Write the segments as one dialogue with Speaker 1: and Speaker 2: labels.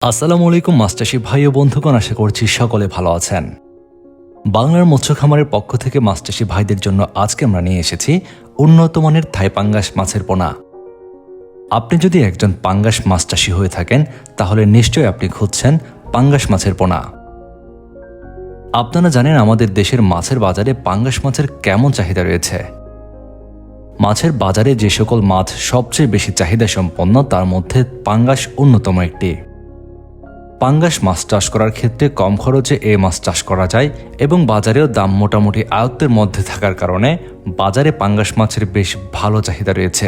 Speaker 1: আসসালামু আলাইকুম মাছচাষী ভাই ও বন্ধুগণ, আশা করছি সকলে ভালো আছেন। বাংলার মৎস্য খামারের পক্ষ থেকে মাছচাষী ভাইদের জন্য আজকে আমরা নিয়ে এসেছি উন্নত মানের থাই পাঙ্গাস মাছের পোনা। আপনি যদি একজন পাঙ্গাস মাছচাষী হয়ে থাকেন তাহলে নিশ্চয়ই আপনি খুঁজছেন পাঙ্গাস মাছের পোনা। আপনারা জানেন আমাদের দেশের মাছের বাজারে পাঙ্গাস মাছের কেমন চাহিদা রয়েছে। মাছের বাজারে যে সকল মাছ সবচেয়ে বেশি চাহিদা সম্পন্ন তার মধ্যে পাঙ্গাস অন্যতম একটি। পাঙ্গাস মাছ চাষ করার ক্ষেত্রে কম খরচে এই মাছ চাষ করা যায় এবং বাজারেও দাম মোটামুটি আয়ত্তের মধ্যে থাকার কারণে বাজারে পাঙ্গাস মাছের বেশ ভালো চাহিদা রয়েছে।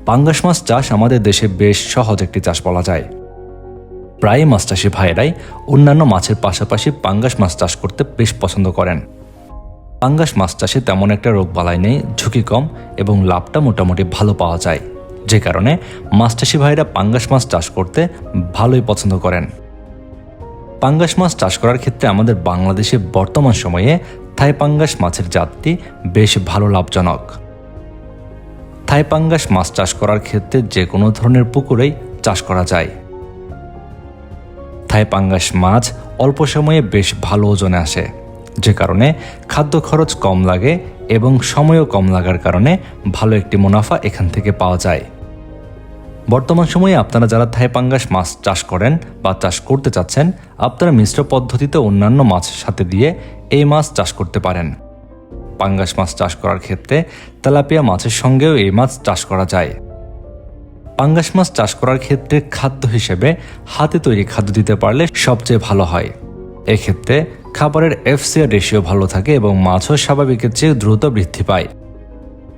Speaker 1: পাঙ্গাস মাছ চাষ আমাদের দেশে বেশ সহজ একটি চাষ বলা যায়। প্রায় মাছ চাষী ভাইয়েরাই অন্যান্য মাছের পাশাপাশি পাঙ্গাস মাছ চাষ করতে বেশ পছন্দ করেন। পাঙ্গাস মাছ চাষে তেমন একটা রোগবালাই নেই, ঝুঁকি কম এবং লাভটা মোটামুটি ভালো পাওয়া যায়, যে কারণে মাছচাষী ভাইরা পাঙ্গাস মাছ চাষ করতে ভালোই পছন্দ করেন। পাঙ্গাস মাছ চাষ করার ক্ষেত্রে আমাদের বাংলাদেশে বর্তমান সময়ে থাই পাঙ্গাস মাছের জাতটি বেশ ভালো লাভজনক। থাই পাঙ্গাস মাছ চাষ করার ক্ষেত্রে যে কোনো ধরনের পুকুরেই চাষ করা যায়। থাই পাঙ্গাস মাছ অল্প সময়ে বেশ ভালো ওজনে আসে, যে কারণে খাদ্য খরচ কম লাগে এবং সময়ও কম লাগার কারণে ভালো একটি মুনাফা এখান থেকে পাওয়া যায়। বর্তমান সময়ে আপনারা যারা থাই পাঙ্গাস মাছ চাষ করেন বা চাষ করতে চাচ্ছেন, আপনারা মিশ্র পদ্ধতিতে অন্যান্য মাছের সাথে দিয়ে এই মাছ চাষ করতে পারেন। পাঙ্গাস মাছ চাষ করার ক্ষেত্রে তেলাপিয়া মাছের সঙ্গেও এই মাছ চাষ করা যায়। পাঙ্গাস মাছ চাষ করার ক্ষেত্রে খাদ্য হিসেবে হাতে তৈরি খাদ্য দিতে পারলে সবচেয়ে ভালো হয়। এক্ষেত্রে খাবারের FCR রেশিও ভালো থাকে এবং মাছও স্বাভাবিকের চেয়ে দ্রুত বৃদ্ধি পায়।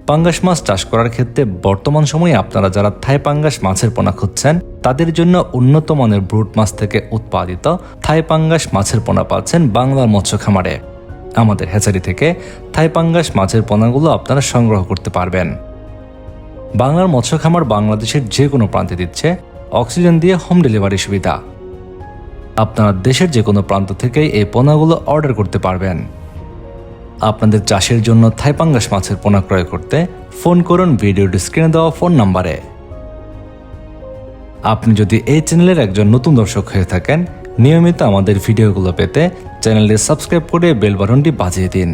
Speaker 1: পাঙ্গাস মাছ চাষ করার ক্ষেত্রে বর্তমান সময়ে আপনারা যারা থাই পাঙ্গাস মাছের পোনা খুঁজছেন তাদের জন্য উন্নত মানের ব্রুট মাছ থেকে উৎপাদিত থাই পাঙ্গাস মাছের পোনা পাচ্ছেন বাংলার মৎস্য খামারে। আমাদের হ্যাচারি থেকে থাই পাঙ্গাস মাছের পোনাগুলো আপনারা সংগ্রহ করতে পারবেন। বাংলার মৎস্য খামার বাংলাদেশের যে কোনো প্রান্তে দিচ্ছে অক্সিজেন দিয়ে হোম ডেলিভারি সুবিধা। আপনারা দেশের যে কোনো প্রান্ত থেকে এই পোনাগুলো অর্ডার করতে পারবেন। আপনাদের চাষের জন্য থাই পাঙ্গাস মাছের পোনা ক্রয় করতে ফোন করুন ভিডিওর স্ক্রিনে দেওয়া ফোন নাম্বারে। আপনি যদি এই চ্যানেলের একজন নতুন দর্শক হয়ে থাকেন, নিয়মিত আমাদের ভিডিওগুলো পেতে চ্যানেলটি সাবস্ক্রাইব করে বেল বাটনটি বাজিয়ে দিন।